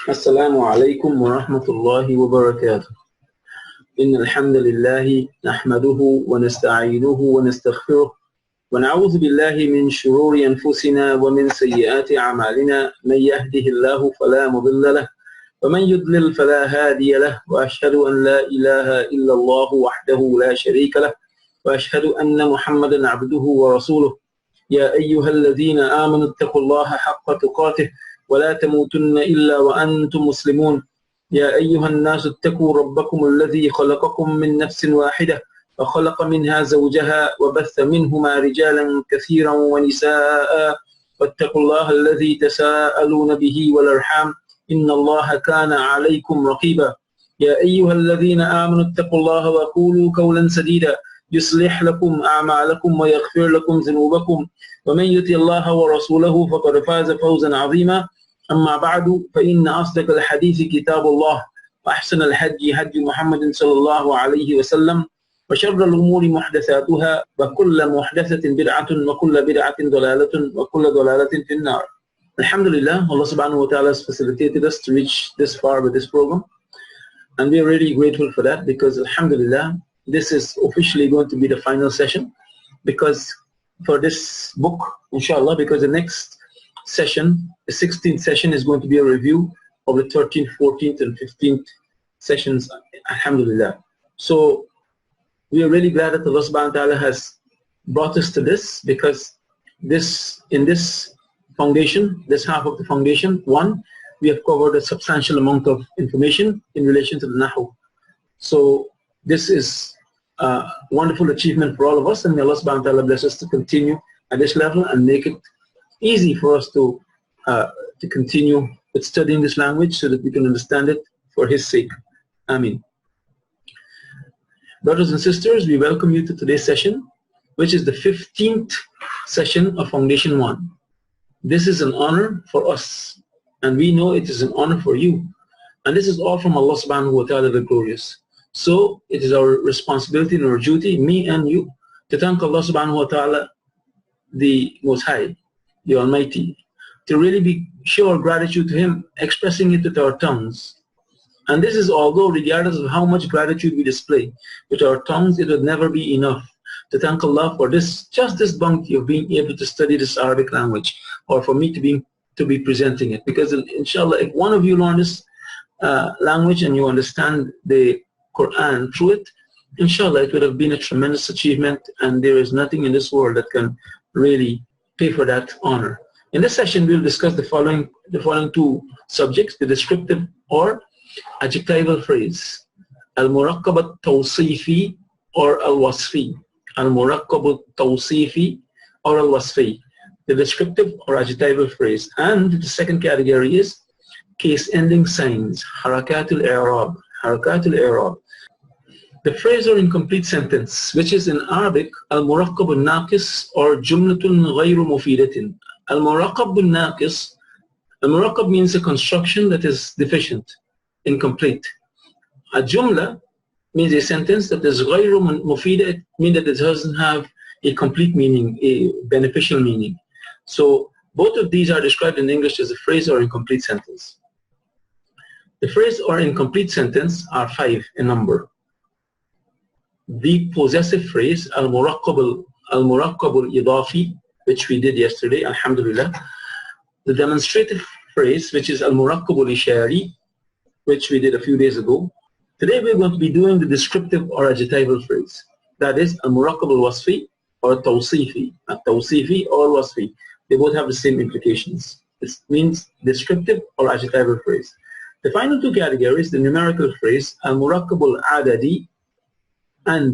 السلام عليكم ورحمة الله وبركاته. إن الحمد لله نحمده ونستعينه ونستغفره ونعوذ بالله من شرور أنفسنا ومن سيئات أعمالنا. من يهده الله فلا مضل له ومن يضلل فلا هادي له، وأشهد أن لا إله إلا الله وحده لا شريك له، وأشهد أن محمدا عبده ورسوله. يا أيها الذين آمنوا اتقوا الله حق تقاته ولا تموتن إلا وأنتم مسلمون. يا أيها الناس اتقوا ربكم الذي خلقكم من نفس واحدة وخلق منها زوجها وبث منهما رجالا كثيرا ونساء، واتقوا الله الذي تساءلون به والأرحام إن الله كان عليكم رقيبا. يا أيها الذين آمنوا اتقوا الله وقولوا قولا سديدا يصلح لكم أعمالكم ويغفر لكم ذنوبكم، ومن يطع الله ورسوله فقد فاز فوزا عظيما. أما بعد، فإن أصدق الحديث كتاب الله، وأحسن الهدي هدي محمد صلى الله عليه وسلم، وشر الأمور محدثاتها، وكل محدثة بدعة وكل بدعة ضلالة وكل ضلالة في النار. Alhamdulillah, Allah subhanahu wa ta'ala has facilitated us to reach this far with this program, and we are really grateful for that, because alhamdulillah, this is officially going to be the final session because for this book, inshallah, because the next session, the 16th session, is going to be a review of the 13th, 14th and 15th sessions, alhamdulillah. So we are really glad that Allah subhanahu wa ta'ala has brought us to this, because in this foundation, this half of the foundation, one, we have covered a substantial amount of information in relation to the Nahu. So this is a wonderful achievement for all of us, and may Allah subhanahu wa ta'ala bless us to continue at this level and make it easy for us to continue with studying this language so that we can understand it for His sake. Ameen. Brothers and sisters, we welcome you to today's session, which is the 15th session of Foundation 1. This is an honor for us, and we know it is an honor for you. And this is all from Allah subhanahu wa ta'ala the Glorious. So it is our responsibility and our duty, me and you, to thank Allah subhanahu wa ta'ala, the Most High, the Almighty, to really show our gratitude to Him, expressing it with our tongues. And this is although regardless of how much gratitude we display with our tongues, it would never be enough to thank Allah for just this bounty of being able to study this Arabic language, or for me to be presenting it. Because inshallah, if one of you learn this language and you understand the Quran through it, inshallah, it would have been a tremendous achievement, and there is nothing in this world that can really pay for that honor. In this session, we'll discuss the following two subjects: the descriptive or adjectival phrase, al-murakkab al-tawsifi or al-wasfi. Al-murakkab al-tawsifi or al-wasfi, the descriptive or adjectival phrase. And the second category is case-ending signs, harakatul i'rab. Harakatul i'rab. The phrase or incomplete sentence, which is in Arabic al-murakkab al-naqis or jumlatun ghayru mufidatin. Al-murakkab al-naqis, al-murakkab means a construction that is deficient, incomplete. A jumla means a sentence that is ghayru mufida, means that it doesn't have a complete meaning, a beneficial meaning. So both of these are described in English as a phrase or incomplete sentence. The phrase or incomplete sentence are 5 in number. The possessive phrase, al-murakkab al-idafi, which we did yesterday, alhamdulillah. The demonstrative phrase, which is al-murakkab al-ishari, which we did a few days ago. Today we're going to be doing the descriptive or adjectival phrase. That is al-murakkab al-wasfi or tawsifi. Tawsifi or wasfi. They both have the same implications. It means descriptive or adjectival phrase. The final two categories, the numerical phrase, al-murakkab al-adadi, and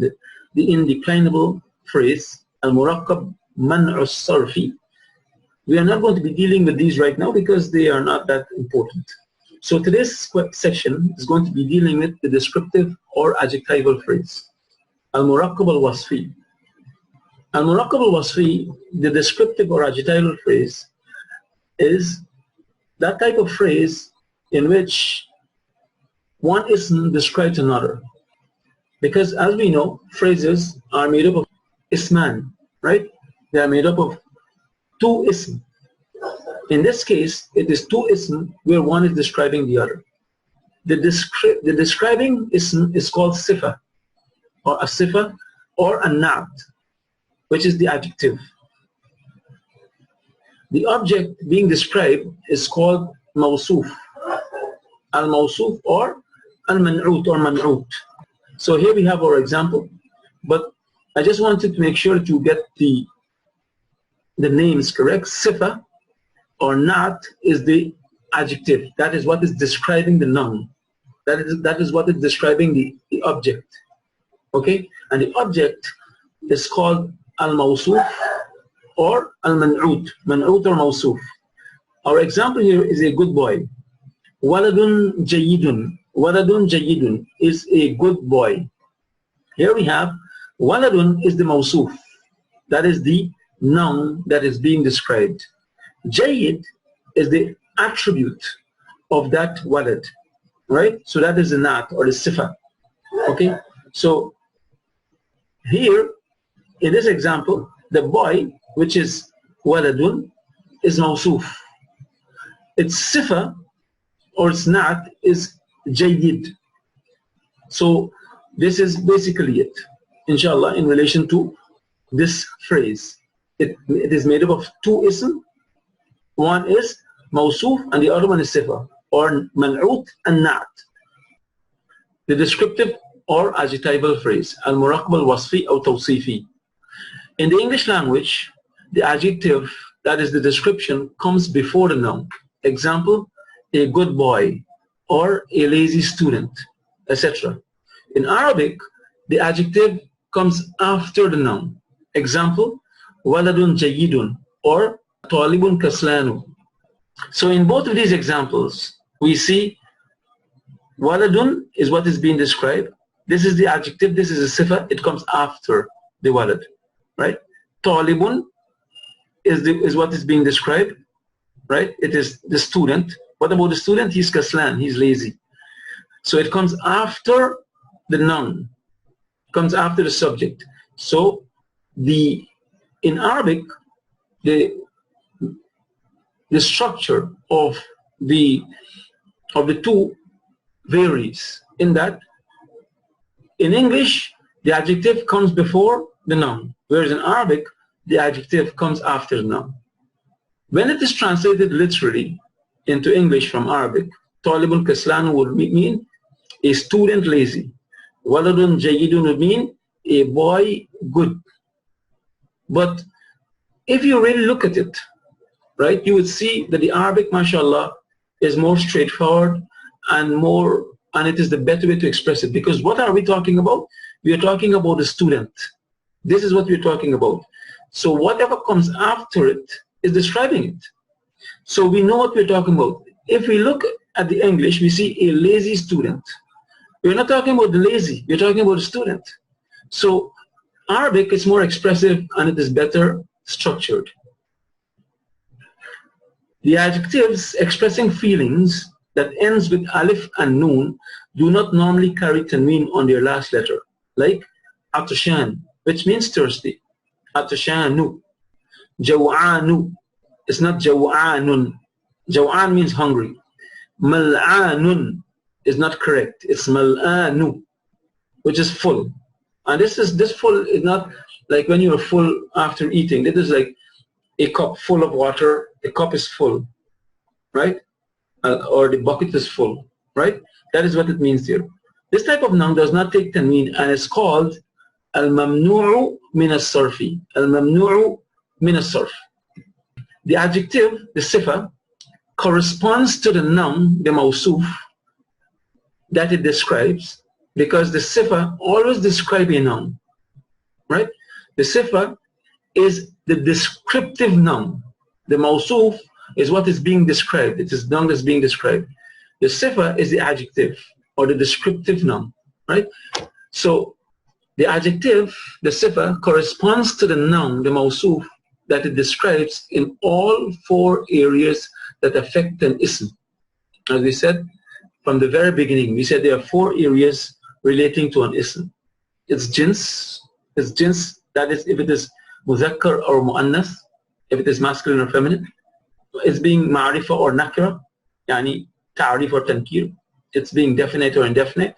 the indeclinable phrase, al-murakkab man'u as-sarfi. We are not going to be dealing with these right now because they are not that important. So today's section is going to be dealing with the descriptive or adjectival phrase, al-murakkab al-wasfi. Al-murakkab al-wasfi, the descriptive or adjectival phrase, is that type of phrase in which one ism describes another. Because as we know, phrases are made up of isman, right? They are made up of two ism. In this case, it is two ism where one is describing the other. The describing ism is called sifa, or a sifa, or a naat, which is the adjective. The object being described is called mawsuf, al-mawsuf, or al-man'ut, or man'ut. So here we have our example, but I just wanted to make sure that you get the names correct. Sifa or naat is the adjective. That is what is describing the noun. That is what is describing the object. Okay? And the object is called al-mawsuf or al-man'ut, man'ut or mawsuf. Our example here is a good boy. Waladun jayyidun. Waladun jayyidun is a good boy. Here we have waladun is the mawsuf. That is the noun that is being described. Jayyid is the attribute of that walad, right? So that is the naat or the sifa. Okay? So here in this example, the boy, which is waladun, is mawsuf. Its sifa or its naat is jayyid. So this is basically it, inshallah, in relation to this phrase. It is made up of two ism. One is mawsuf and the other one is sifa, or man'ut and naat. The descriptive or adjectival phrase, al-muraqab al-wasfi or tawsifi. In the English language, the adjective, that is the description, comes before the noun. Example, a good boy, or a lazy student, etc. In Arabic, the adjective comes after the noun. Example, waladun jayyidun, or talibun kaslanu. So in both of these examples, we see waladun is what is being described. This is the adjective, this is a sifa, it comes after the walad, right? Talibun is what is being described, right? It is the student. What about the student? He's kaslan, he's lazy. So it comes after the noun, comes after the subject. So in Arabic, the structure of the two varies in that in English the adjective comes before the noun, whereas in Arabic the adjective comes after the noun. When it is translated literally into English from Arabic, talibun kaslan would mean a student lazy. Waladun jayyidun would mean a boy good. But if you really look at it, right, you would see that the Arabic, mashallah, is more straightforward and it is the better way to express it. Because what are we talking about? We are talking about a student. This is what we're talking about. So whatever comes after it is describing it. So we know what we're talking about. If we look at the English, we see a lazy student. We're not talking about the lazy, we're talking about a student. So Arabic is more expressive and it is better structured. The adjectives expressing feelings that ends with alif and noon do not normally carry tanween on their last letter, like atashan, which means thirsty. Atashanu. Jaw'anu. It's not jaw'anun. Jaw'an means hungry. Mal'anun is not correct. It's mal'anu, which is full. And this full is not like when you are full after eating. This is like a cup full of water. The cup is full, right? Or the bucket is full, right? That is what it means here. This type of noun does not take tanween and it's called al-mamnu'u min as-sarfi. Al-mamnu'u min as-sarf. The adjective, the sifa, corresponds to the noun, the mawsuf, that it describes, because the sifa always describes a noun, right? The sifa is the descriptive noun. The mawsuf is what is being described. It is noun that's being described. The sifa is the adjective or the descriptive noun, right? So the adjective, the sifa, corresponds to the noun, the mawsuf, that it describes in all four areas that affect an ism. As we said from the very beginning, we said there are four areas relating to an ism. It's jins, that is if it is muzakkar or muannath, if it is masculine or feminine. it's being ma'rifa or nakira, yani ta'rif or tankir. It's being definite or indefinite.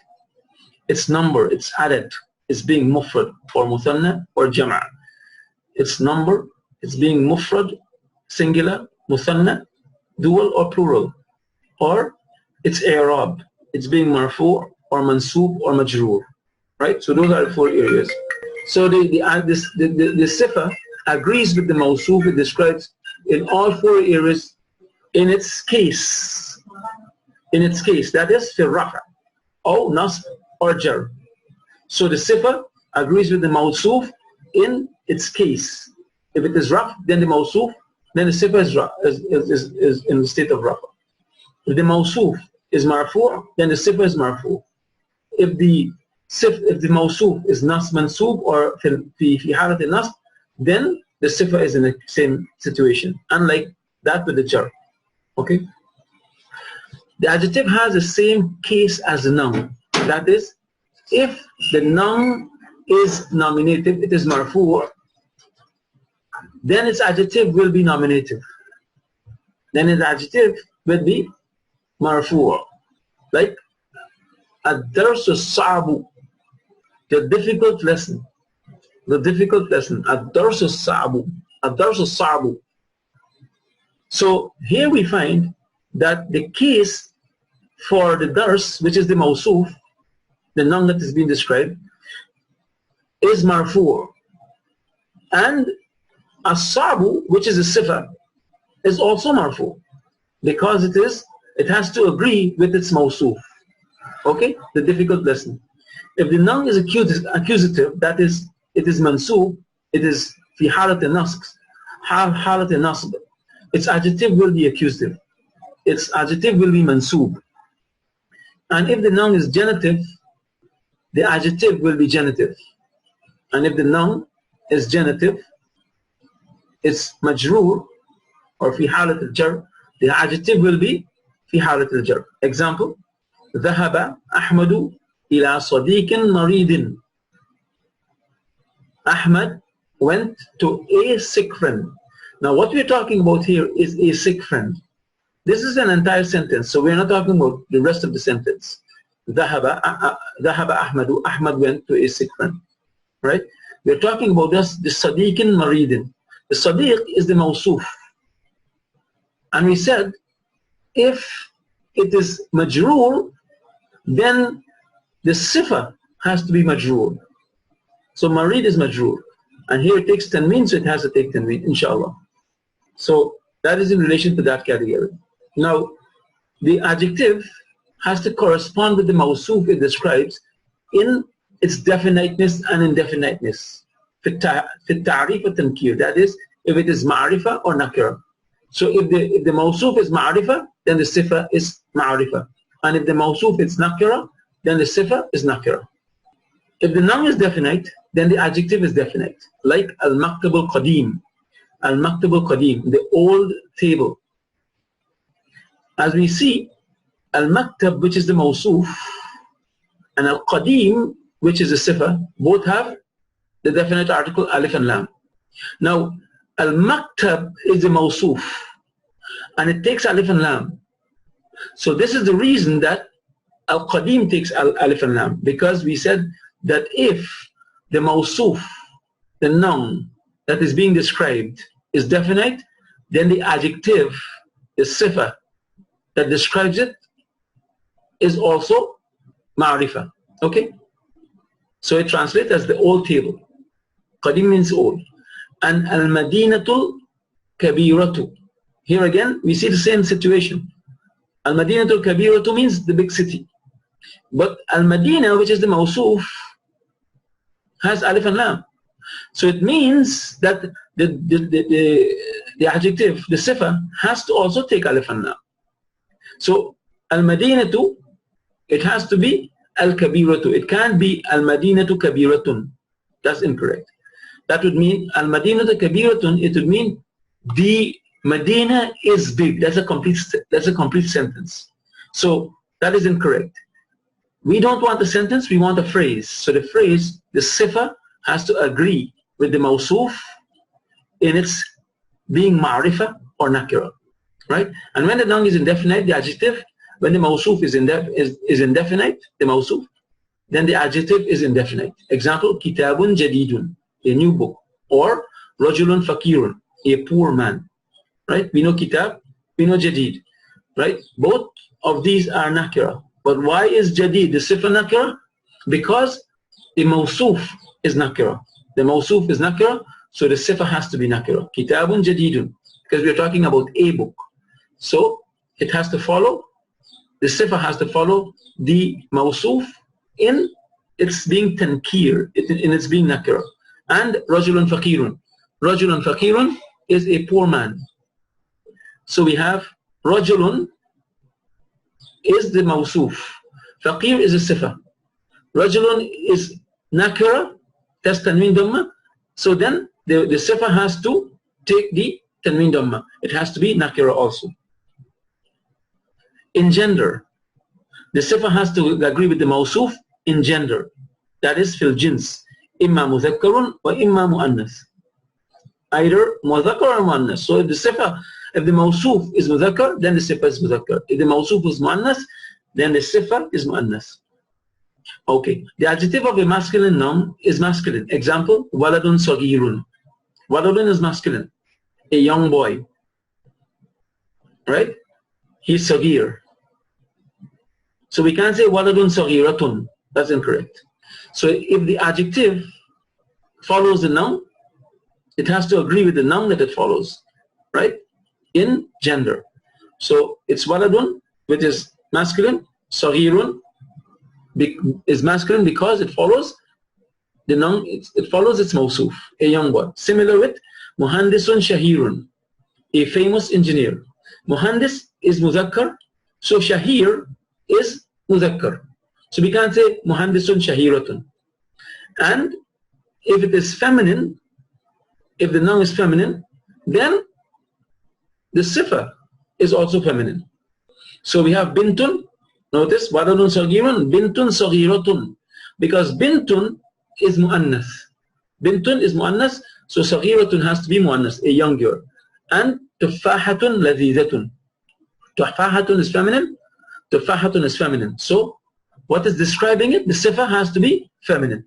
Its number, it's added, it's being mufrad or muthanna or jama'. Its number, it's being mufrad, singular, muthanna, dual or plural. Or it's i'rab, it's being marfu' or mansub or majroor. Right? So those are the 4 areas. So the sifa agrees with the mawsuf. It describes in all 4 areas in its case. In its case, that is fi rafa, or nasb or jar. So the sifa agrees with the mawsuf in its case. If it is raf, then the mawsuf, then the sifa is in the state of rafa. If the mawsuf is marfu', then the sifa is marfu'. If the mawsuf is nasb mansub or fi halat al-nasb, then the sifa is in the same situation, unlike that with the jar. Okay? The adjective has the same case as the noun. That is, if the noun is nominative, it is marfu', then its adjective will be nominative. Then its adjective will be marfu'. Like, ad-darsu as-sa'bu, the difficult lesson. The difficult lesson. Ad-darsu as-sa'bu. Ad-darsu as-sa'bu. So here we find that the case for the dars, which is the mawsuf, the noun that is being described, is marfu'. And as-sa'bu, which is a sifa, is also marfu', because it has to agree with its mawsuf. Okay? The difficult lesson. If the noun is accusative, that is, it is mansub, it is fi halat al-nasb, halat al-nasb, its adjective will be accusative. Its adjective will be mansub. And if the noun is genitive, the adjective will be genitive. And if the noun is genitive, it's majroor or fi halat al-jar, the adjective will be fi halat al-jar. Example, ذهب أحمد إلى صديق مريض. Ahmad went to a sick friend. Now what we're talking about here is a sick friend. This is an entire sentence, so we're not talking about the rest of the sentence. ذهب أحمد, Ahmad went to a sick friend. Right? We're talking about just the صديق مريض. The sadiq is the mawsuf. And we said, if it is majroor, then the sifa has to be majroor. So marid is majroor. And here it takes tanween, so it has to take tanween, inshallah. So that is in relation to that category. Now, the adjective has to correspond with the mawsuf it describes in its definiteness and indefiniteness. Fit ta'rif or tankir, that is, if it is ma'rifa or nakira. So if the mawsuf is ma'rifa, then the sifa is ma'rifa. And if the mawsuf is nakira, then the sifa is nakira. If the noun is definite, then the adjective is definite. Like al-maktab al-qadim. Al-maktab al-qadim, the old table. As we see, al-maktab, which is the mawsuf, and al-qadim, which is the sifa, both have the definite article alif and lam. Now, al-maktab is the mawsuf, and it takes alif and lam. So this is the reason that al-qadim takes alif and lam, because we said that if the mawsuf, the noun that is being described, is definite, then the adjective, the sifa that describes it, is also ma'rifa. Okay? So it translates as the old table. Qadim means old. And al-madinatul kabiratu. Here again, we see the same situation. Al-madinatul kabiratu means the big city. But al-madina, which is the mawsuf, has alif and lam. So it means that the adjective, the sifa, has to also take alif and lam. So al-madinatu, it has to be al-kabiratu. It can't be al-madinatu kabiratun. That's incorrect. That would mean al-madinatu kabiratun. It would mean the Medina is big. That's a complete sentence. So that is incorrect. We don't want a sentence, we want a phrase. So the phrase, the sifa, has to agree with the mawsuf in its being ma'rifa or nakira. right? And when the noun is indefinite, the adjective, when the mawsuf is indefinite, the mawsuf, then the adjective is indefinite. Example, kitabun jadidun, a new book, or rajulun fakirun, a poor man, right? We know kitab, we know jadid, right? Both of these are nakira. But why is jadid the sifa nakira? Because the mawsuf is nakira. The mawsuf is nakira, so the sifa has to be nakira. Kitabun jadidun, because we're talking about a book. So it has to follow, the sifa has to follow the mawsuf in its being tankir, in its being nakira. And rajulun fakirun. Rajulun fakirun is a poor man. So we have rajulun is the mawsuf. Faqir is a sifa. Rajulun is nakira, that's tanween dhamma. So then the sifa has to take the tanween dhamma. It has to be nakira also. In gender, the sifa has to agree with the mawsuf in gender. That is fil jins. Imma mudhakkarun wa imma muannas. Either mudhakkar or muannas. So if the mawsuf is mudhakkar, then the sifa is mudhakkar. If the mawsuf is muannas, then the sifa is muannas. Okay. The adjective of a masculine noun is masculine. Example, waladun saghirun. Waladun is masculine. A young boy. Right? He's saghir. So we can't say waladun saghiratun. That's incorrect. So if the adjective follows the noun, it has to agree with the noun that it follows, right? In gender. So it's waladun, which is masculine. Saghirun is masculine because it follows the noun, it follows its mawsuf, a young boy. Similar with muhandisun shahirun, a famous engineer. Muhandis is mudhakkar, so shahir is mudhakkar. So we can't say muhandisun shahiratun. And if it is feminine, if the noun is feminine, then the sifa is also feminine. So we have bintun. Notice waladun saghirun, bintun saghiratun, because bintun is muannas. Bintun is muannas, so saghiratun has to be muannas, a young girl. And tuffahatun ladhidatun. Tuffahatun is feminine. Tuffahatun is feminine. So what is describing it? The sifa has to be feminine.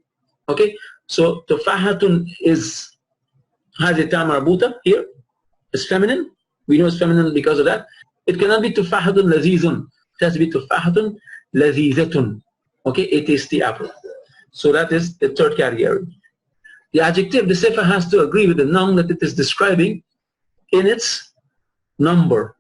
Okay. So tuffahatun has a ta marbuta here. It's feminine. We know it's feminine because of that. It cannot be tuffahatun lazizun. It has to be tuffahatun lazizatun. Okay, a tasty apple. So that is the third category. The adjective, the sifa has to agree with the noun that it is describing in its number.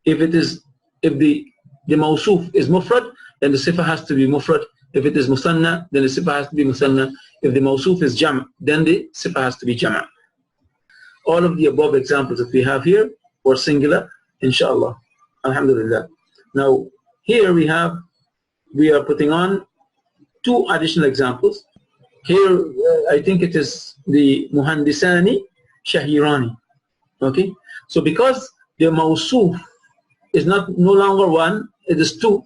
If the mawsuf is mufrad, then the sifa has to be mufrad. If it is musanna, then the sifa has to be musanna. If the mawsuf is jam', then the sifa has to be jam'. All of the above examples that we have here were singular, inshallah. Alhamdulillah. Now, here we are putting on two additional examples. Here, I think it is the muhandisani shahirani. Okay? So because the mawsuf is no longer one, it is two,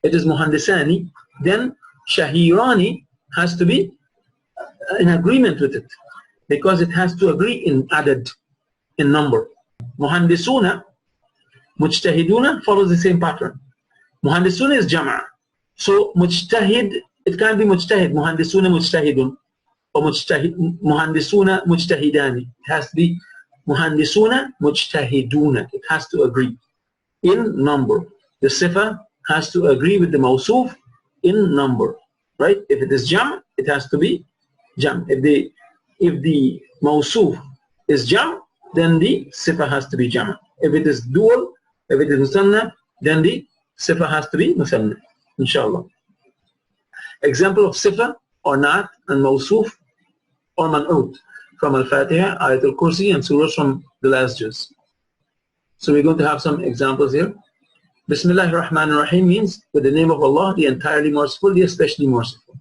it is muhandisani, then shahirani has to be in agreement with it, because it has to agree in adad, in number. Muhandisuna, mujtahiduna follows the same pattern. Muhandisuna is jama'. So mujtahid, it can't be mujtahid, muhandisuna mujtahidun, or muhandisuna mujtahidani. It has to be muhandisuna mujtahiduna. It has to agree in number. The sifa has to agree with the mawsuf in number, right? If it is jam', it has to be jam'. If the mawsuf is jam', then the sifa has to be jam'. If it is dual, if it is musanna, then the sifa has to be musanna, inshallah. Example of sifa or naat and mawsuf or man'ut from Al-Fatiha, Ayat al-Kursi, and surahs from the last juz. So we're going to have some examples here. Bismillahir Rahmanir Rahim means with the name of Allah, the entirely merciful, the especially merciful.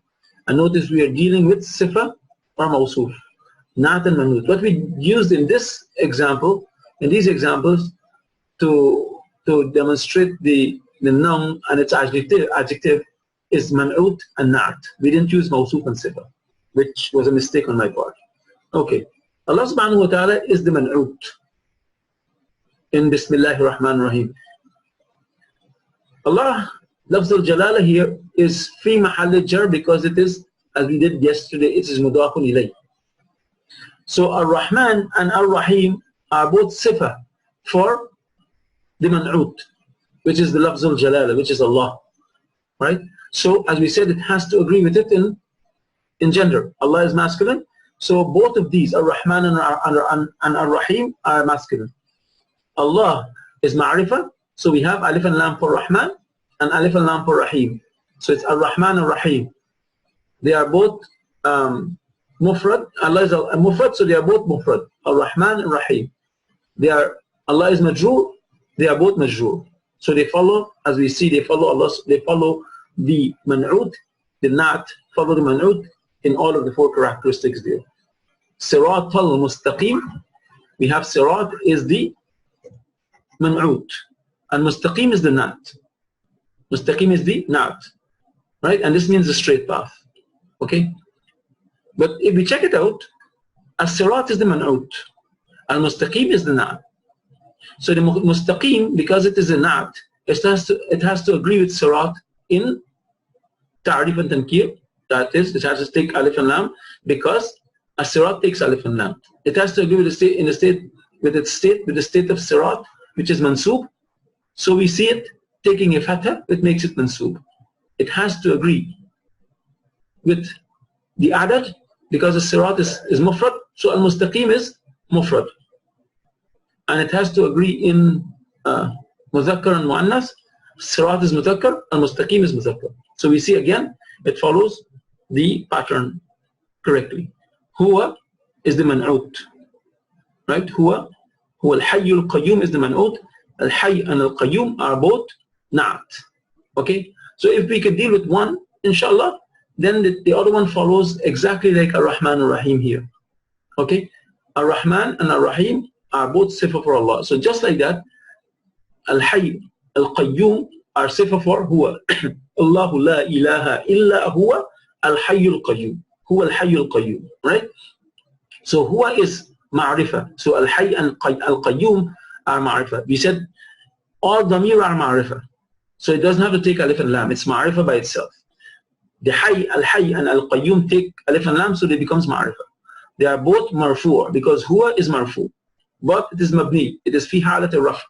And notice we are dealing with sifa or mawsuf, naat and man'ut. What we used in this example, in these examples, to demonstrate the noun and its adjective is man'ut and naat. We didn't use mawsuf and sifa, which was a mistake on my part. Okay. Allah subhanahu wa ta'ala is the man'ut. in Bismillahir Rahmanir Rahim. Allah, Lafz al-Jalala here is fi mahall al-jar because it is, as we did yesterday, it is mudafun ilayh. So Ar-Rahman and Ar-Rahim are both sifa for the man'ut, which is the Lafz al-Jalala, which is Allah. Right? So as we said, it has to agree with it in gender. Allah is masculine. So both of these, Ar-Rahman and Ar-Rahim, are masculine. Allah is ma'rifah. So we have alif and lam for Rahman and alif and lam for Rahim. So it's Ar-Rahman and Rahim. They are both mufrad. Allah is a mufrad, so they are both mufrad. Ar-Rahman and Rahim. Allah is majroor. They are both majroor. So they follow, as we see, they follow Allah. They follow the man'ut, the na'at, follow the man'ut in all of the four characteristics there. Sirat al-Mustaqim. We have Sirat is the man'ut. And Mustaqim is the na'at. Mustaqim is the na'at. Right? And this means the straight path. Okay? But if we check it out, As-Sirat is the man'ut. Al-Mustaqim is the na'at. So the Mustaqim, because it is a na'at, it has to agree with Sirat in Ta'rif and Tankir. That is, it has to take alif and lam because As-Sirat takes alif and lam. It has to agree with the state of Sirat, which is mansub. So we see it taking a fatha, it makes it mansub. It has to agree with the adad because the Sirat is mufrad. So Al-Mustaqim is mufrad. And it has to agree in Mudhakkar and Muannas. Sirat is Mudhakkar, Al-Mustaqim is Mudhakkar. So we see again, it follows the pattern correctly. Huwa is the man'ut. Right? Huwa al-Hayy al-Qayyum is the man'ut. Al-Hayy and al-Qayyum are both na'at. Okay? So if we could deal with one, inshallah, then the other one follows exactly like Ar-Rahman Ar-Rahim here. Okay? Ar-Rahman and Ar-Rahim are both sifa for Allah. So just like that, Al-Hayy, Al-Qayyum are sifa for Huwa. Allahu la ilaha illa huwa Al-Hayy Al-Qayyum. Huwa Al-Hayy Al-Qayyum. Right? So Huwa is ma'rifah. So Al-Hayy and Al-Qayyum are ma'rifah. We said all dhamir are ma'rifah. So it doesn't have to take alif and lam. It's ma'rifah by itself. The Hayy, Al-Hayy and Al-Qayyum take alif and lam, so they becomes ma'rifah. They are both marfu' because Huwa is marfu'. But it is mabni. It is fi halat al-raf'.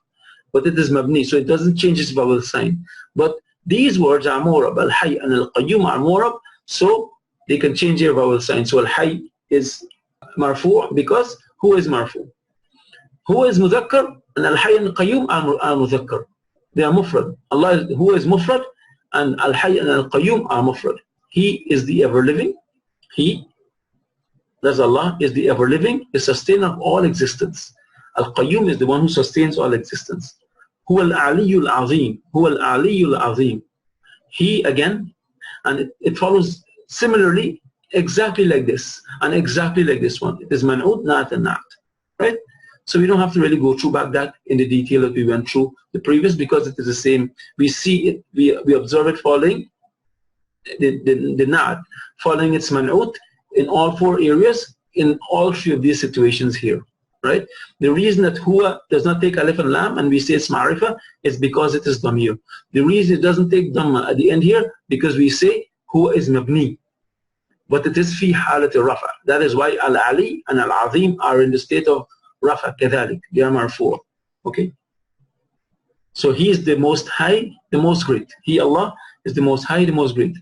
But it is mabni, so it doesn't change its vowel sign. But these words are morab. Al-Hayy and Al-Qayyum are morab, so they can change their vowel sign. So Al-Hayy is marfu' because Huwa is marfu'. Huwa is mudhakkar and Al-Hayy and Al-Qayyum are mudhakkar. They are mufrad. Allah Huwa is mufrad and Al-Hayy and Al-Qayyum are mufrad. He is the ever-living. He, that's Allah, is the ever-living, the sustainer of all existence. Al-Qayyum is the one who sustains all existence. Huwa al-Aliyyul Azim. Huwa al-Aliyyul Azim. He again, and it follows similarly, exactly like this, and exactly like this one. It is man'ut, na'at, and na'at. Right? So we don't have to really go through back that in the detail that we went through the previous because it is the same. We see it, we observe it following the na'at, following its man'ut in all four areas, in all three of these situations here. Right? The reason that Huwa does not take alif and lam and we say it's ma'rifah is because it is dhamir. The reason it doesn't take dhamma at the end here because we say Huwa is mabni. But it is fi halat al-rafa. That is why Al-Ali and Al-Azim are in the state of rafa kadhalik. They are marfu'. Okay? So He is the most high, the most great. He, Allah, is the most high, the most great.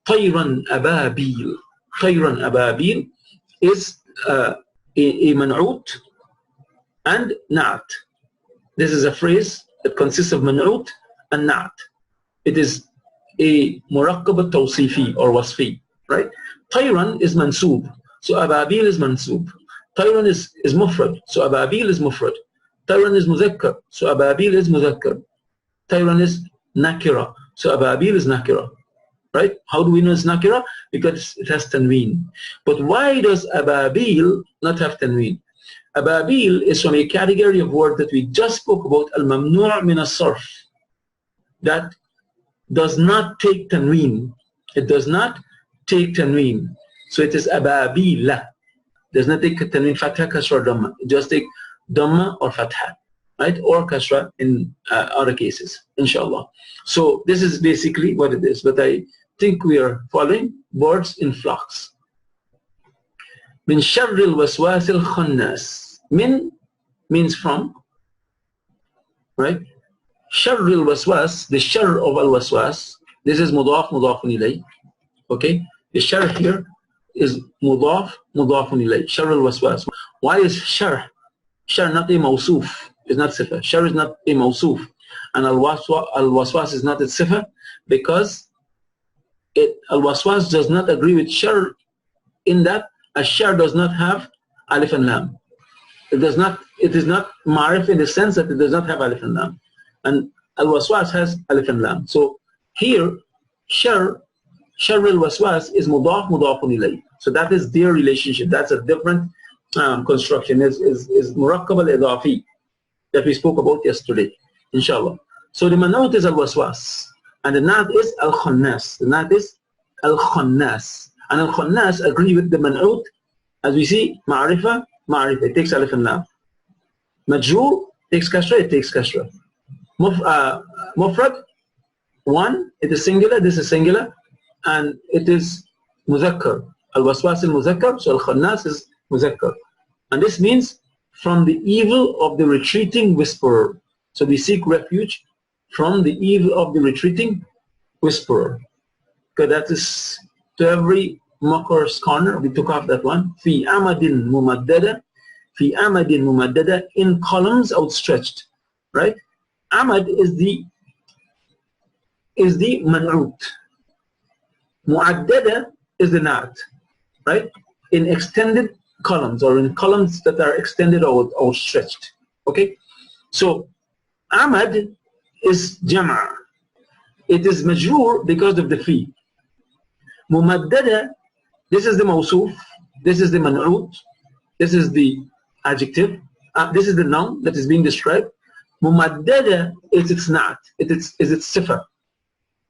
Tayran ababil. Tayran ababil is a man'ut and na'at. This is a phrase that consists of man'ut and na'at. It is a murakkab tawsifi or wasfi, right? Tayran is mansub, so ababil is mansub. Tayran is mufrad, so ababil is mufrad. Tayran is mudhakkar, so ababil is mudhakkar. Tayran is nakira, so ababil is nakira. Right? How do we know it's nakira? Because it has tanween. But why does ababil not have tanween? Ababil is from a category of word that we just spoke about, al-mamnu' min as-sarf, that does not take tanween. It does not take tanween. So it is ababila. Does not take tanween, fatha, kasra, dhamma. It just take dhamma or fatha. right? Or kasra in other cases, inshallah. So this is basically what it is, but I think we are following birds in flocks. Min sharril waswasil khannas. Min means from, right? Sharril waswas, the shar of al waswas, this is mudaf mudafun ilay. Okay, the shar here is mudaf mudafun ilay. Sharril waswas. Why is shar not a mawsuf? Is not sifa. Shar is not a mawsuf, and al waswas is not a sifa, because al waswas does not agree with shar in that a shar does not have alif and lam. It is not ma'arif in the sense that it does not have alif and lam, and al waswas has alif and lam. So here shar al waswas is mudaf mudafun ilay. So that is their relationship. That's a different construction. Is murakkab al idafi that we spoke about yesterday, inshallah. So the man'ut is al waswas, and the nat is al khannas. The nat is al khannas, and al khannas agree with the man'ut. As we see, ma'arifa, it takes alif and lam. Majrur takes kasra, it takes kasra. Mufrad, one, it is singular, this is singular, and it is muzakkar. Al waswas is muzakkar, so al khannas is muzakkar. And this means from the evil of the retreating whisperer. So we seek refuge from the evil of the retreating whisperer. Okay, that is to every mockers corner. We took off that one. Fi amadin mumaddada, fi amadin mumaddada, in columns outstretched. Right? Amad is the man'ut. Mu'addada is the nat. Right? In extended columns, or in columns that are extended or outstretched. Okay? So amad is jama'. It is majrur because of the fi. Mumaddada, this is the mawsuf, this is the man'ut, this is the adjective, this is the noun that is being described. Mumaddada is its na'at, is its sifa.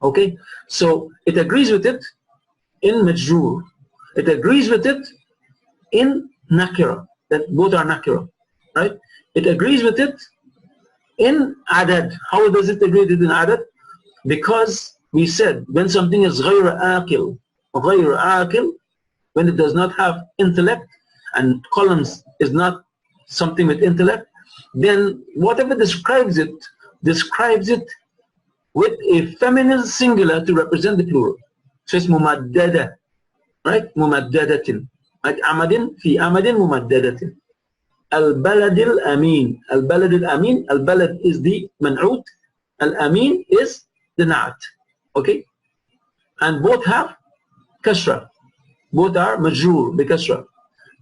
Okay? So it agrees with it in majrur. It agrees with it in nakira, that both are nakira, right? It agrees with it in adad. How does it agree with it in adad? Because we said when something is ghayr aqil, when it does not have intellect, and columns is not something with intellect, then whatever describes it with a feminine singular to represent the plural. So it's mumaddada, right? Mumaddadatin. Like amadin, fi amadin mumaddadatin. Al-balad al-amin. Al-balad al-amin. Al-balad is the man'ut. Al-amin is the na'at. Okay? And both have kasra. Both are majrur bi kasra.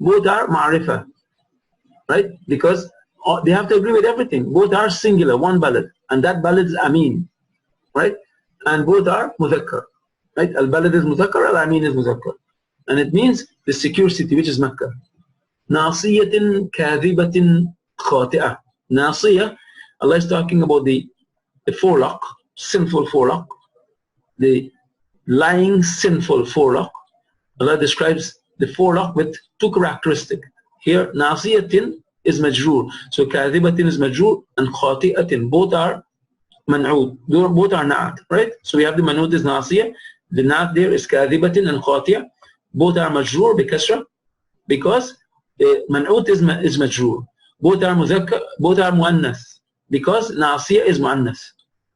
Both are ma'rifa. Right? Because they have to agree with everything. Both are singular, one balad. And that balad is amin. Right? And both are mudhakkar. Right? Al-balad is mudhakkar, al-amin is mudhakkar. And it means the secure city, which is Mecca. Nasiyatin kadhibatin khati'ah. Nasiyah, Allah is talking about the forelock, sinful forelock, the lying sinful forelock. Allah describes the forelock with two characteristics. Here, nasiyatin is majroor. So kadhibatin is majroor, and khati'atin, both are man'ud, both are na'at, right? So we have the man'ud is nasiyah, the na'at there is kadhibatin and khati'ah. Both are majroor bi kasra, because the man'ut is majroor. Both are muzakkar, both are muannas, because nasiyah is muannas.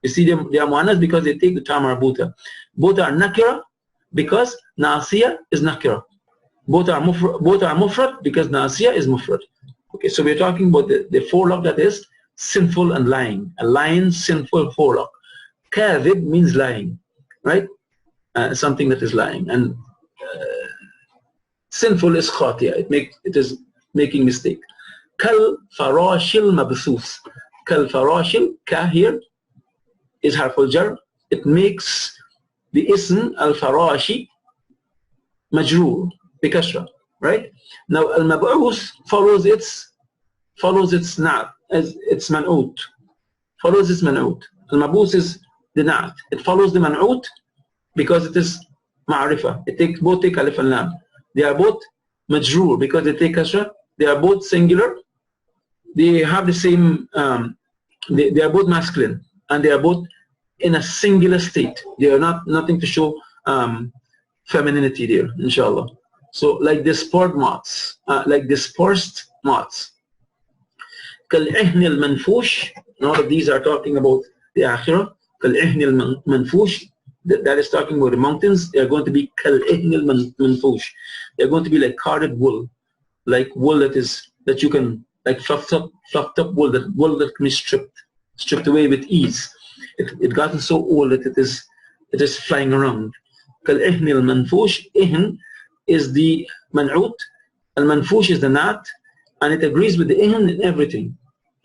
You see, they are muannas because they take the term marbuta. Both are nakira because nasiyah is nakira. Both are mufrad because nasiyah is mufrad. Okay, so we're talking about the forelock that is sinful and lying. A lying, sinful forelock. Kadhib means lying, right? Something that is lying. And sinful is khatiya. It is making mistake. Kal farashil mabthus. Kal farashil, ka here is harful jar. It makes the ism al farashi majroor bi kasra, right? Now al mab'us follows its na'at, as its man'ut. Follows its man'ut. Al mab'us is the na'at. It follows the man'ut because it is ma'rifa. Both take alif and lam. They are both majroor because they take kasra. They are both singular. They have the same they are both masculine, and they are both in a singular state. They are nothing to show femininity there, inshallah. So like dispersed moths, dispersed moths. كالعهن المنفوش. All of these are talking about the akhirah. كالعهن المنفوش. That is talking about the mountains. They are going to be كالعهن المنفوش. They are going to be like carded wool, like wool that you can, like fluffed up wool that can be stripped away with ease. It gotten so old that it is flying around. كالعهن المنفوش. إهن is the man'ut, al-manfush is the nat, and it agrees with the ihan in everything,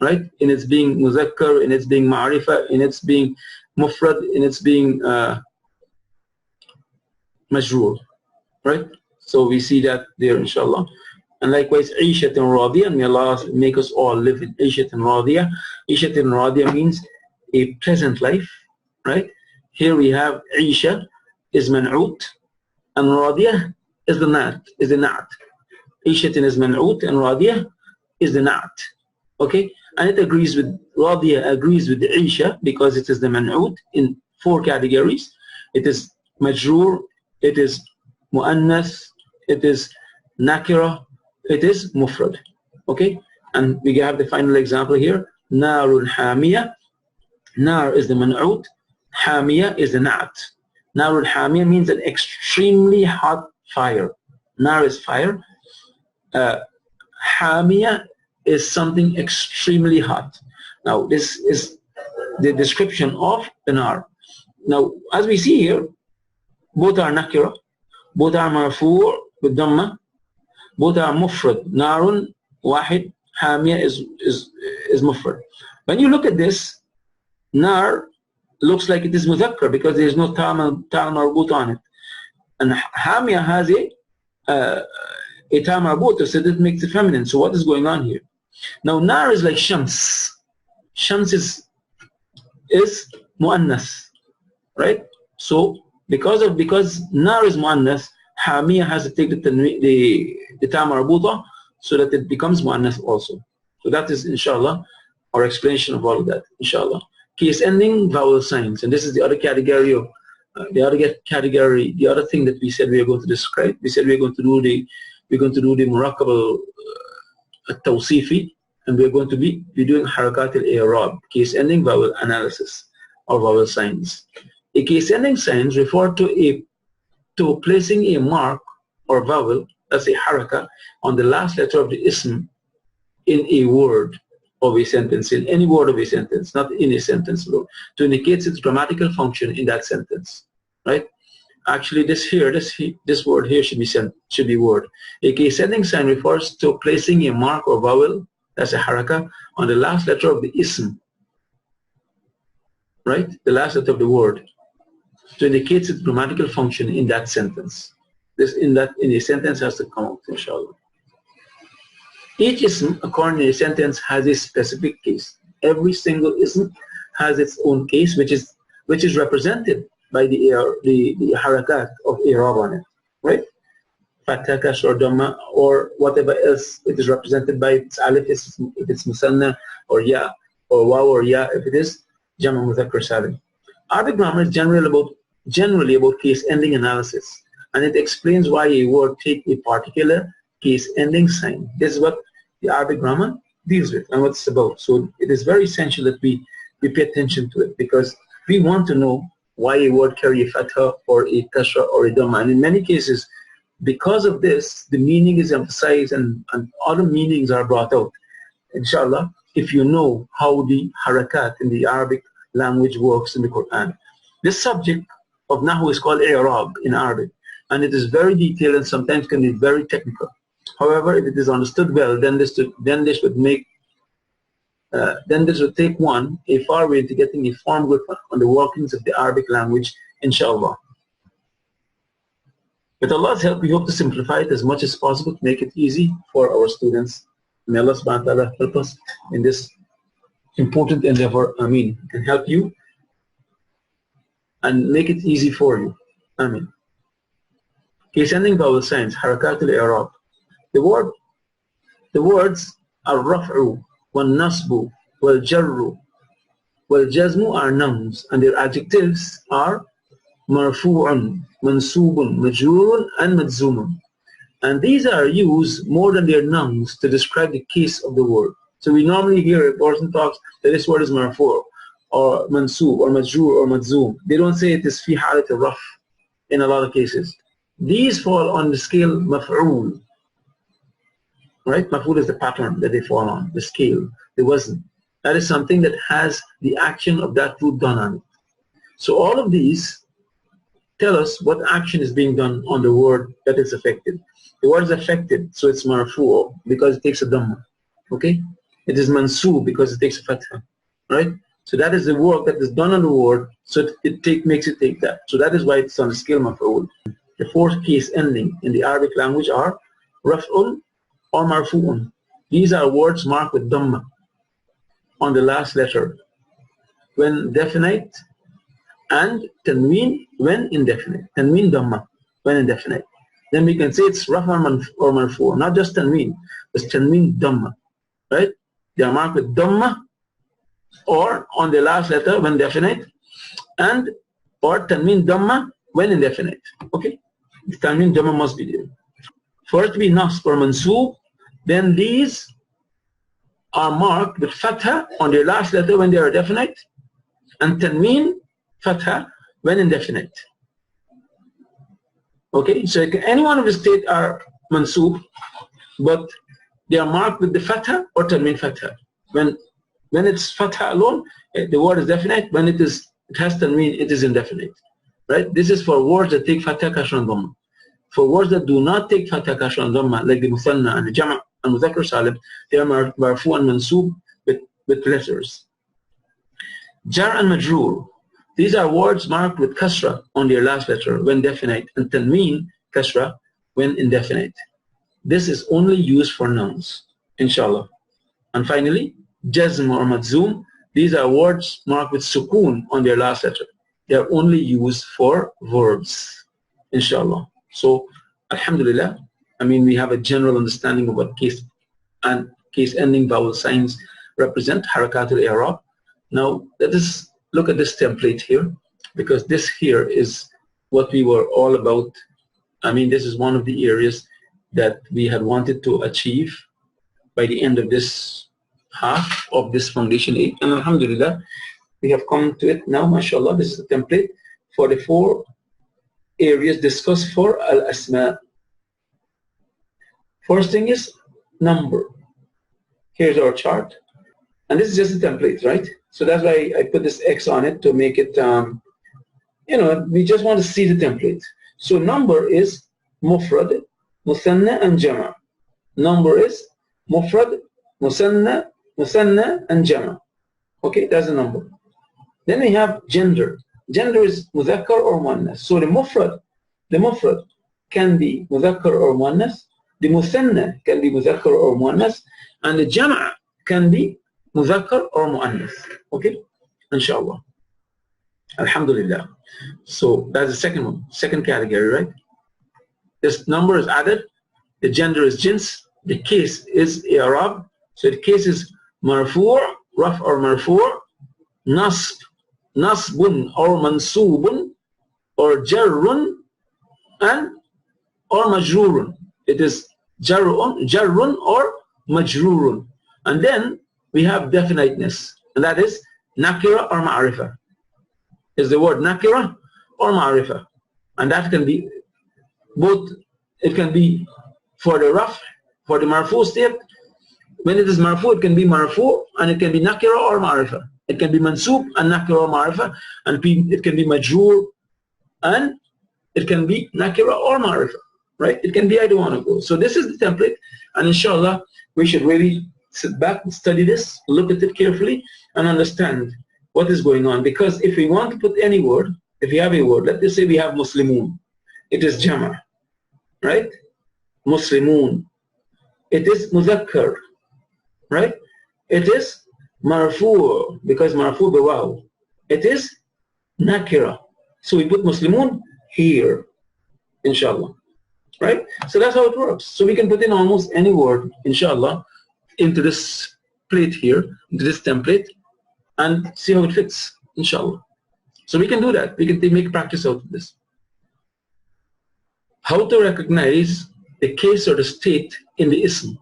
right? In its being muzakkar, in its being ma'arifa, in its being mufrad, in its being majroor, right? So we see that there, inshallah. And likewise, Ishat and Radiyah, may Allah make us all live in Ishat and Radiyah. Ishat and Radiyah means a pleasant life, right? Here we have Isha is man'ut, and Radiyah is the nat, Ishatin is man'ut, and Radiyah is the nat. Okay? And it agrees with, Radiyah agrees with the Isha because it is the man'ut in 4 categories. It is majroor, it is mu'annath, it is nakira, it is mufrad. Okay? And we have the final example here. Narun hamiyah. Nar is the man'ut, hamiyah is the nat. Narun hamiyah means an extremely hot fire. Nar is fire. Hamiyah is something extremely hot. Now this is the description of the nar. Now as we see here, both are nakira, both are marfu' with dhamma, both are mufrad. Narun wahid, hamiyah is mufrad. When you look at this, nar looks like it is mudhakkar because there is no ta marbut on it. And hamiyah has a ta marbut, so that makes it feminine. So what is going on here? Now nar is like shams. Shams is muannas, right? So because nar is muannas, hamiyah has to take the ta marbuta so that it becomes muannas also. So that is inshallah our explanation of all of that, inshallah. Case ending vowel signs, and this is the other category of the other thing that we said we are going to describe. We said we are going to do the murakkab al-tawsifi, and we are going to be doing harakat al-i'rab, case ending vowel analysis or vowel signs. A case ending signs refer to placing a mark or vowel, that's a haraka, on the last letter of the ism in a word of a sentence, in any word of a sentence, not in a sentence, to indicate its grammatical function in that sentence, right? Actually, this word here should be word. A case ending sign refers to placing a mark or vowel, that's a haraka, on the last letter of the ism, right? The last letter of the word, to indicate its grammatical function in that sentence. This in a sentence has to come out, inshallah. Each ism, according to a sentence, has a specific case. Every single ism has its own case, which is represented by the harakat of i'rab on it, right? Fatha, kasra, or dhamma, or whatever else it is represented by. Its alif if it's musanna, or ya, or waw, or ya if it is jama mudhakkar salim. Arabic grammar is generally about case ending analysis, and it explains why a word takes a particular case ending sign. This is what the Arabic grammar deals with and what it's about. So it is very essential that we pay attention to it, because we want to know why a word carries a fatha or a kasra or a dhamma. And in many cases, because of this, the meaning is emphasized and other meanings are brought out. Inshallah, if you know how the harakat in the Arabic language works in the Quran. This subject of Nahu is called i'rab in Arabic, and it is very detailed and sometimes can be very technical. However, if it is understood well, then this would take one a far way to getting a firm grip on the workings of the Arabic language, inshallah. With Allah's help, we hope to simplify it as much as possible to make it easy for our students. May Allah subhanahu wa ta'ala help us in this important endeavor, Ameen, and help you and make it easy for you, Ameen. Case ending vowel signs, harakat al-i'rab. The words are raf'u, wal nasbu, wal jarru, والجزم are nouns, and their adjectives are مرفوع, منصوب, مجرور, and مجزوم. And these are used more than their nouns to describe the case of the word. So we normally hear a person talks that this word is marfu' or mansub or majrur or majzoom. They don't say it is fi halat al-raf in a lot of cases. These fall on the scale maf'ul. Right? Maf'ul is the pattern that they fall on, the scale, the wazn. That is something that has the action of that root done on it. So all of these tell us what action is being done on the word that is affected. The word is affected, so it's marfu' because it takes a dhamma. Okay? It is mansub because it takes a fatha. Right? So that is the work that is done on the word, so it makes it take that. So that is why it's on the scale maf'ul. The fourth case ending in the Arabic language are raf'un or marfu'un. These are words marked with dhamma on the last letter when definite, and tanween when indefinite. Tanween dhamma when indefinite. Then we can say it's raf'un or marfu', not just tanween, it's tanween dhamma. Right? They are marked with dhamma or on the last letter when definite, and or tanween dhamma when indefinite. Okay? The tanween dhamma must be there. For it to be nasb or mansub, then these are marked with fatha on their last letter when they are definite, and tanween fatha when indefinite. Okay, so any one of the state are mansub, but they are marked with the fatha or tanween fatha. When it's fatha alone, the word is definite. When it has tanween, it is indefinite. Right? This is for words that take fatha, kasra, and dhamma. For words that do not take fatha, kasra, and dhamma, like the muthanna and the jama' and mudhakkar salim, they are marfu' and mansub with letters. Jar and majroor, these are words marked with kasra on their last letter when definite, and tanween kasra when indefinite. This is only used for nouns, inshallah. And finally, jazm or majzoom, these are words marked with sukoon on their last letter. They are only used for verbs, inshallah. So, alhamdulillah, I mean, we have a general understanding of what case and case ending vowel signs represent, harakat al-i'rab. Now, let us look at this template here, because this here is what we were all about. I mean, this is one of the areas that we had wanted to achieve by the end of this half of this foundation 8, and alhamdulillah, we have come to it now, mashallah. This is the template for the 4 areas discussed for al-asma. First thing is number. Here's our chart, and this is just a template, right? So that's why I put this X on it to make it, we just want to see the template. So number is mufrad, muthanna, and jama'. Number is mufrad, musanna, and jama'. Okay, that's the number. Then we have gender. Gender is mudhakkar or muannas. So the mufrad can be mudhakkar or muannas. The musanna can be mudhakkar or muannas, and the jama' can be mudhakkar or muannas. Okay, inshallah. Alhamdulillah. So that's the second one, second category, right? This number is added, the gender is jins, the case is i'rab. So the case is marfu', raf or marfu', nasbun or mansubun, or jarrun and or majrurun. It is jarrun or majrurun. And then we have definiteness, and that is nakira or ma'rifa. Is the word nakira or ma'rifa, and that can be both. It can be for the raf, for the marfu state. When it is marfu, it can be marfu, and it can be nakira or ma'rifa. It can be mansub and nakira or ma'rifa, and it can be majroor, and it can be nakira or ma'rifa. Right? It can be either one of those. So this is the template, and inshallah we should really sit back and study this, look at it carefully, and understand what is going on. Because if we want to put any word, if we have a word, let's say we have muslimun, it is jama', right? Muslimun. It is mudhakkar, right? It is marfu', because marfu' bi waw. It is nakira. So we put muslimun here, inshallah. Right? So that's how it works. So we can put in almost any word, inshallah, into this plate here, into this template, and see how it fits, inshallah. So we can do that. We can make practice out of this. How to recognize the case or the state in the ism.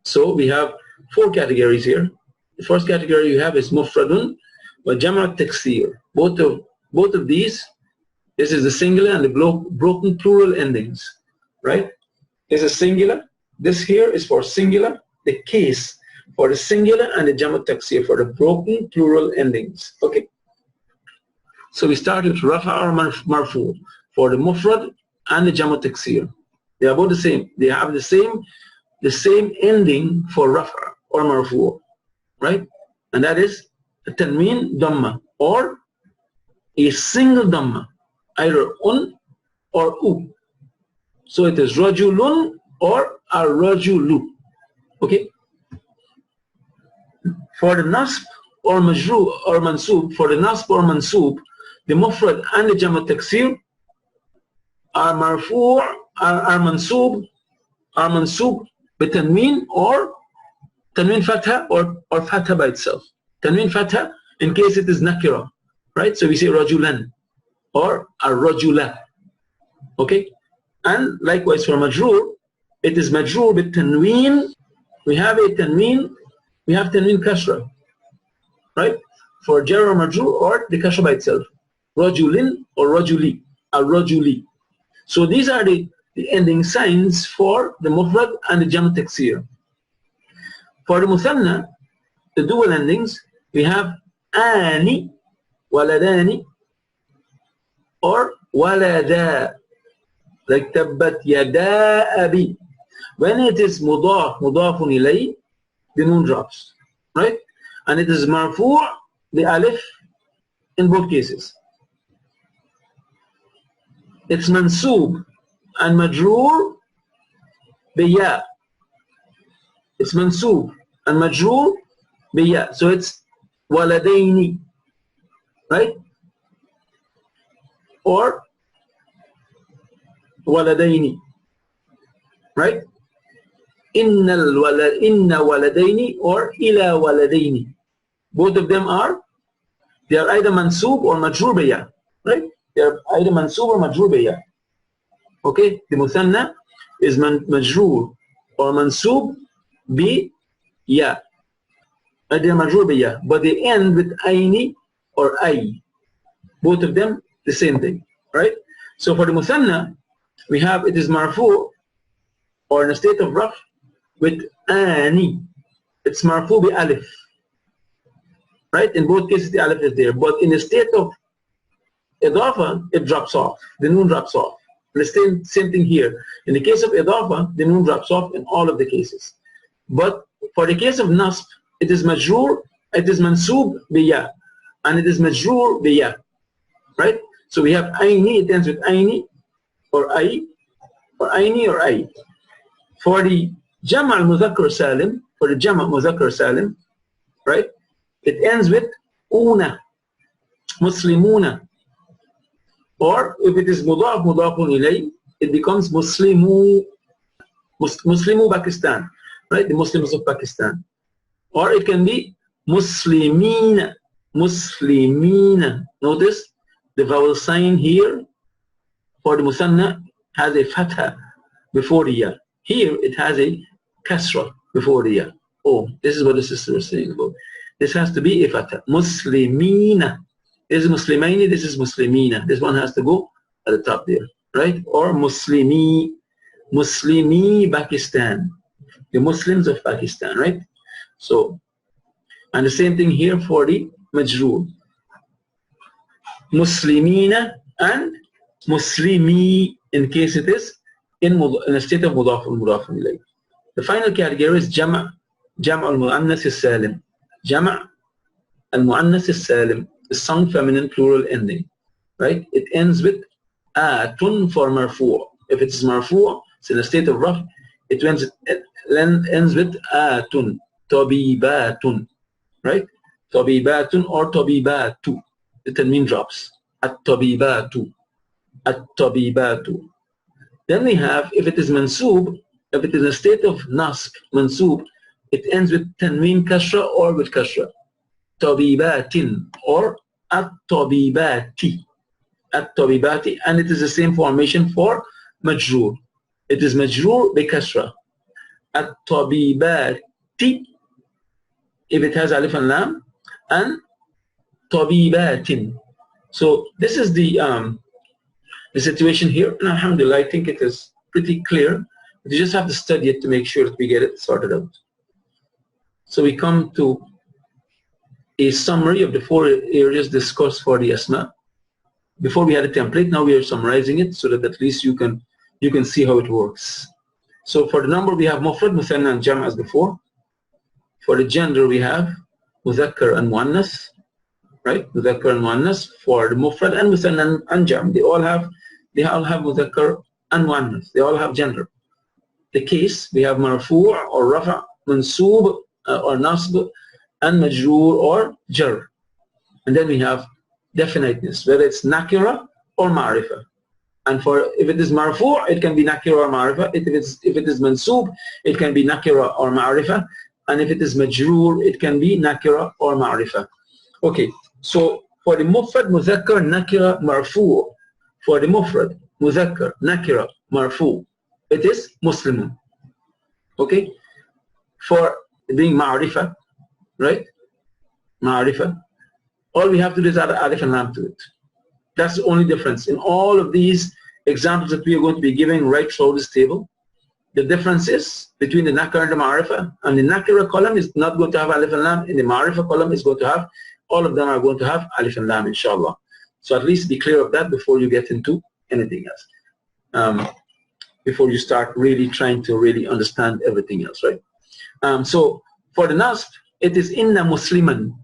So we have 4 categories here. The first category you have is mufradun wa jama' taksir. Both of these, this is the singular and the broken plural endings, right? This is singular. This here is for singular, the case for the singular, and the jama' taksir for the broken plural endings. Okay. So we start with rafa or marfu for the mufrad and the jama' taksir. They are both the same. They have the same ending for rafa or marfu, right? And that is a tanween dhamma or a single dhamma, either un or u. So it is rajulun or ar-rajulu. Okay. For the nasb or majrur or mansub, for the nasb or mansub, the mufrad and the jama' taksir are marfu' are mansub with tanween or tanween fatha or fatha by itself. Tanween fatha in case it is nakira, right? So we say rajulan or ar-rajula. Okay. And likewise for majrur, it is majrur with tanween. We have a tanween, we have tanween kasra, right? For jar or majrur or the kasra by itself. Rajulin or rajuli, ar-rajuli. So these are the ending signs for the mufrad and the jama' taksir. For the muthanna, the dual endings, we have ani, waladani, or walada, like tabbat yada abi. When it is mudaf, mudafun ilay, the noon drops, right? And it is marfu', the alif, in both cases. It's mansub and majroor biya. It's mansub and majroor biya. So it's waladaini, right? Or waladaini, right? Inna waladaini or ila waladaini. Both of them they are either mansub or majroor biya, right? They are either mansub or majroor biya. Okay, the muthanna is majroor or mansub bi ya. They are majroor bi ya, but they end with aini or ay. Both of them the same thing, right? So for the muthanna, we have it is marfu or in a state of raf with ani. It's marfu bi alif, right? In both cases the alif is there, but in a state of idafa, it drops off. The noon drops off. The same thing here. In the case of idafa, the noon drops off in all of the cases. But for the case of nasb, it is majroor, it is mansub biya, and it is majroor biya, right? So we have aini, it ends with aini or ay, or aini or ay. For the jama' al-mudhakkar salim, for the jama' mudhakkar salim, right? It ends with una, muslimuna. Or if it is mudaf, mudafun ilay, it becomes Muslimu Pakistan, right? The Muslims of Pakistan. Or it can be Muslimina, Muslimina. Notice the vowel sign here for the muthanna has a fatha before the ya. Here it has a kasra before the ya. Oh, this is what the sister was saying about. This has to be a fatha. Muslimina. This is Muslimaini, this is Muslimina. This one has to go at the top there, right? Or Muslimi Pakistan. The Muslims of Pakistan, right? So, and the same thing here for the majroor. Muslimina and Muslimi in case it is in a state of mudaf ilayh. The final category is Jama' al-Mu'annas al-Salim. Jama' al-Mu'annas al-Salim. The sung feminine plural ending, right? It ends with atun for marfu'. If it is marfu', it's in a state of raf, it ends with atun, tabibatun, right? Tabibatun or tabibatu. The tanween drops. At-tabibatu. At-tabibatu. Then we have, if it is mansub, if it is a state of nasb, mansub, it ends with tanween kasra or with kasra. at-tabibatin or at-tabibati. At-tabibati, and it is the same formation for majroor. It is majroor bi kasra. At-tabibati if it has alif and lam, and tabibatin. So this is the situation here, and alhamdulillah, I think it is pretty clear. You just have to study it to make sure that we get it sorted out. So we come to a summary of the 4 areas discussed for the asma. Before we had a template, now we are summarizing it so that at least you can see how it works. So for the number we have mufrad, muthanna and jam' as before. For the gender we have mudhakkar and muannas, right? Mudhakkar and muannas. For the mufrad and muthanna and jam', they all have mudhakkar and muannas. They all have gender. The case we have marfu' or rafa', mansoob or nasb, and majroor or jar. And then we have definiteness, whether it's nakira or ma'rifa. And if it is marfu', it can be nakira or ma'rifa. If it is mansoob, it can be nakira or ma'rifa. And if it is majroor, it can be nakira or ma'rifa. Okay, so for the mufrad, mudhakkar, nakira, marfu'. For the mufrad, mudhakkar, nakira, marfu', it is muslimun. Okay, for being ma'rifa, right? Ma'rifa, all we have to do is add alif and lam to it. That's the only difference. In all of these examples that we are going to be giving right through this table, the difference is between the nakira and the ma'rifa. And the nakira column is not going to have alif and lam. In the ma'rifa column is going to have, all of them are going to have alif and lam, inshallah. So at least be clear of that before you get into anything else. Before you start really trying to really understand everything else, right? So for the nasb, it is inna musliman.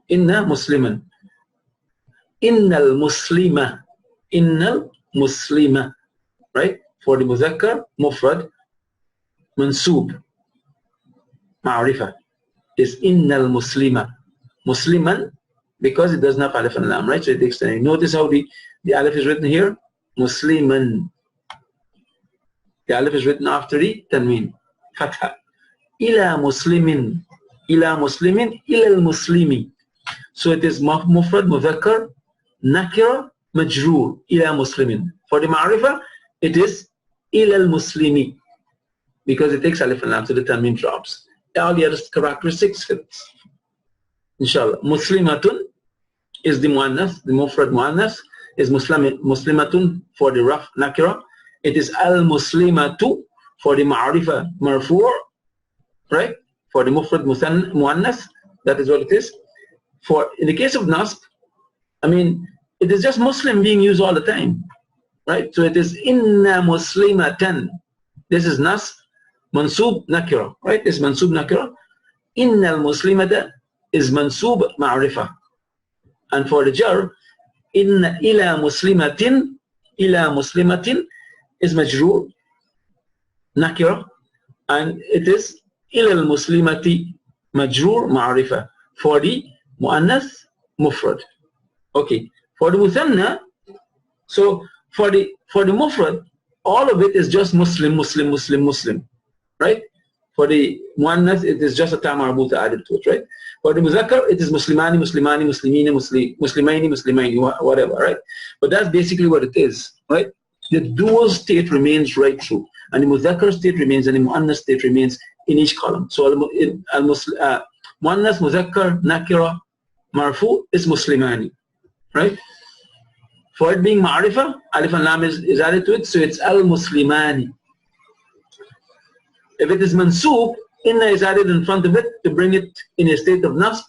Inna musliman. Innal muslima. Innal muslima. Right? For the mudhakkar, mufrad, mansoob, ma'rifa, is innal muslima. Musliman, because it doesn't have alif and lam, right? So it takes the name. Notice how the alif is written here. Musliman. The alif is written after the tanween. Fatha. Ila muslimin. Ila muslimin. Ila al-muslimi. So it is mufrad, mudhakkar, nakira, majroor. Ila muslimin. For the ma'rifa, it is ila al-muslimi, because it takes alif and lam, so the tanween drops. All the other characteristics fits. Inshallah. Muslimatun is the muannas, the mufrad muannas is muslimatun for the raf nakira. It is al-muslimatu for the ma'rifa marfu', right? For the mufrad muannas, that is what it is. For in the case of nasb, I mean, it is just Muslim being used all the time, right? So it is inna muslimatan. This is nasb, mansoob nakira, right? This is mansoob nakira. Inna al-muslimata is mansoob ma'rifa. And for the jar, inna ila muslimatin is majroor nakira, and it is ila al-muslimati majroor ma'rifa. For the muannas, mufrad. Okay. For the muthanna, so for the mufrad, all of it is just Muslim, Muslim, Muslim, Muslim, right? For the muannas, it is just a ta marbuta added to it, right? For the muzakkar, it is Muslimani, Muslimani, Muslimina, Muslimaini, Muslimaini, whatever, right? But that's basically what it is, right? The dual state remains right through, and the muzakkar state remains, and the muannas state remains in each column. So muannas, muzakkar, nakira, marfu is Muslimani, right? For it being ma'rifa, alif and lam is added to it, so it's al-muslimani. If it is mansoob, inna is added in front of it to bring it in a state of nasb.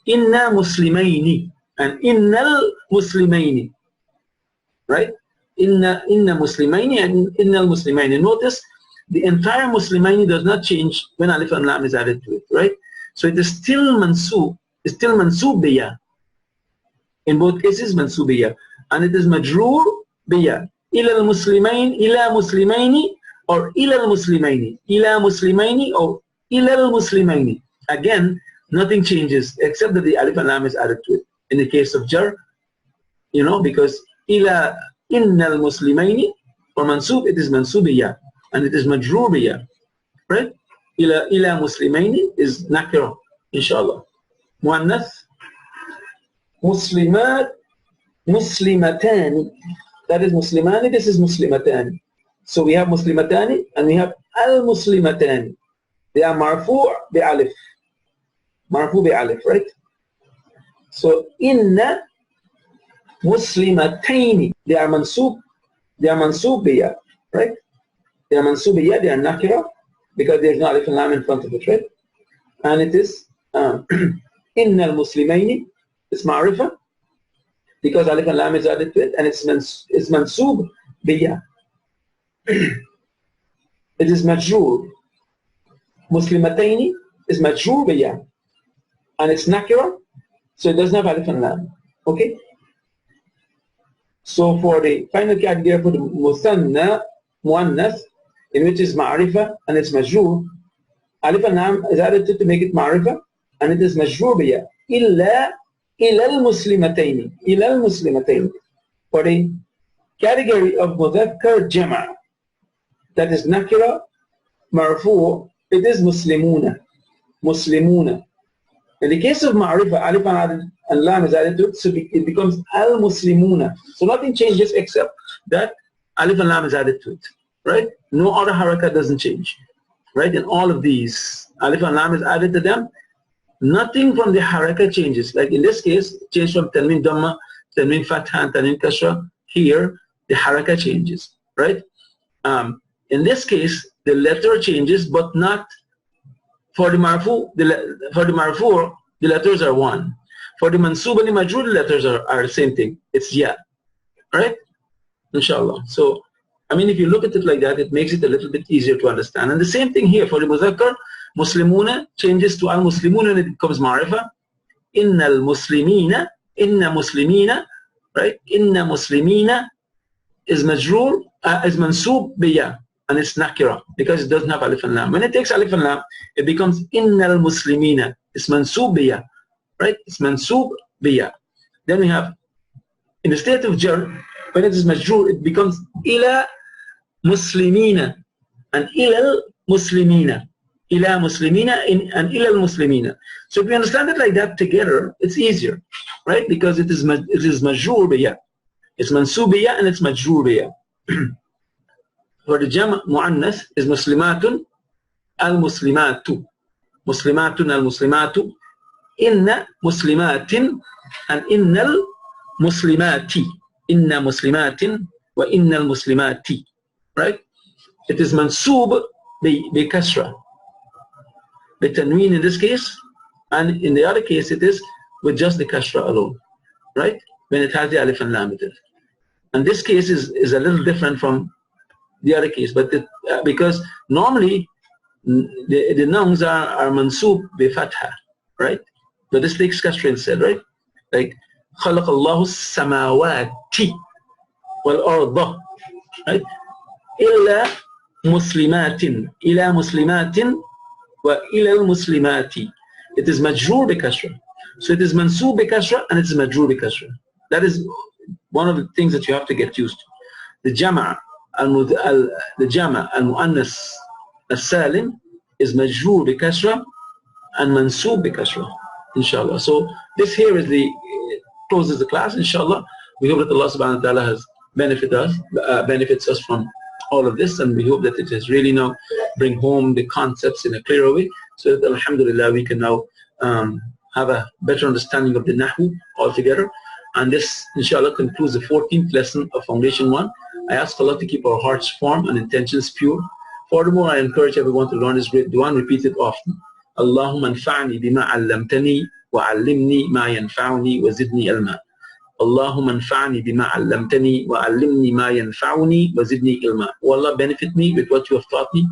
Inna muslimaini and innal muslimaini, right? Inna muslimaini and innal muslimaini. Notice the entire muslimaini does not change when alif and lam is added to it, right? So it is still mansoob. It's still mansoob biya. In both cases, mansoob biya. And it is majroor biya. Ila al-muslimain, ila muslimaini, or ila al-muslimaini. Ila muslimaini or ila al-muslimaini. Again, nothing changes except that the alif and lam is added to it. In the case of jar, you know, because ila inna al-muslimaini, for mansoob, it is mansoob biya. And it is majroor biya. Right? Ila muslimaini is nakira, inshallah. Muannas, Muslimat, Muslimatani. That is Muslimani, this is Muslimatani. So we have Muslimatani and we have Al-Muslimatani. They are marfu' bi-alif. Marfu' bi-alif, right? So inna Muslimataini. They are mansub biya, right? They are mansub biya, they are nakira, because there is no alif and lam in front of it, right? And it is inna al-Muslimaini, it's ma'rifa, because alif and lam is added to it, and it's mansub biya. It is majroor. Muslimataini is majroor biya, and it's nakira, so it doesn't have alif and lam. Okay? So for the final category for the musanna, muannath, in which is ma'rifa and it's majroor, alif and lam is added to make it ma'rifa, and it is majroor biya. Illa al-muslimataini. Illa al-muslimataini. For the category of mudhakkar jama', that is nakira, marfu', it is muslimuna. Muslimuna. In the case of ma'rifa, alif and lam is added to it, so it becomes al-muslimuna. So nothing changes except that alif and lam is added to it, right? No other haraka doesn't change, right? In all of these, alif and lam is added to them. Nothing from the haraka changes. Like in this case, change from tanween dhamma, tanween fatha, and tanween kasra. Here, the haraka changes, right? In this case, the letter changes, but not for the marfu. For the marfu, the letters are one. For the mansub and the majroor, the letters are the same thing. It's ya, right? Inshallah. So, I mean, if you look at it like that, it makes it a little bit easier to understand. And the same thing here for the muzakkar, muslimuna changes to al-muslimuna and it becomes ma'rifa. Inna al-muslimina, inna muslimina, right? Inna muslimina is majroor, is mansub biya, and it's nakira because it doesn't have alif and lam. When it takes alif and lam, it becomes inna al-muslimina. It's mansub biya, right? It's mansub biya. Then we have, in the state of jar, when it is majroor, it becomes ila muslimina and ila muslimina. Ila muslimina and ila muslimina. So if we understand it like that together, it's easier, right? Because it is majroor biya. It's mansub biya and it's majroor biya. For the jama' mu'annath is muslimatun al-muslimatu. Muslimatun al-muslimatu. Inna muslimatin and innal muslimati. Inna muslimatin wa innal muslimati. Right? It is mansub bi kasra. The tanween in this case, and in the other case it is with just the kasra alone. Right? When it has the alif and lam with it. And this case is a little different from the other case, but because normally the nouns are mansub bi fatha, right? But this takes kasra instead, right? Like خلق الله السماوات والأرض, right? إلا مسلمات إلى مسلمات وإلى المسلمات. It is majroor bi kasra. So it is mansub bi kasra and it is majroor bi kasra. That is one of the things that you have to get used to. The jama' al-mu'annas al-salim is majroor bi kasra and mansub bi kasra, inshallah. So this here is the closes the class, inshallah. We hope that Allah subhanahu wa ta'ala has benefits us from all of this, and we hope that it has really now bring home the concepts in a clearer way, so that alhamdulillah we can now have a better understanding of the Nahu altogether. And this inshallah concludes the 14th lesson of Foundation 1. I ask Allah to keep our hearts warm and intentions pure. Furthermore, I encourage everyone to learn this great dua and repeat it often. Allahumma anfa'ni bima 'allamtani wa 'allimni ma yanfa'uni wa zidni ilma. Allahumma anfa'ni bima 'allamtani wa 'allimni ma yanfa'uni wa zidni ilma. O Allah, benefit me with what you have taught me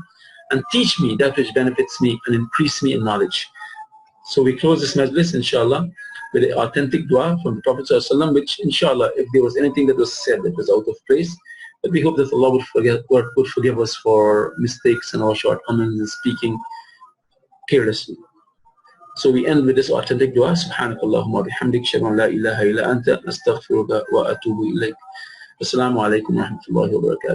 and teach me that which benefits me and increase me in knowledge. So we close this majlis inshallah with the authentic dua from the Prophet ﷺ, which inshallah, if there was anything that was said that was out of place, but we hope that Allah would forgive us for mistakes and our shortcomings in speaking carelessly. So we end with this authentic dua. Subhanakallahumma bihamdik, shadu an la ilaha illa anta, astaghfiruka wa atubu ilayk. Assalamu alaikum wa rahmatullahi wa barakatuh.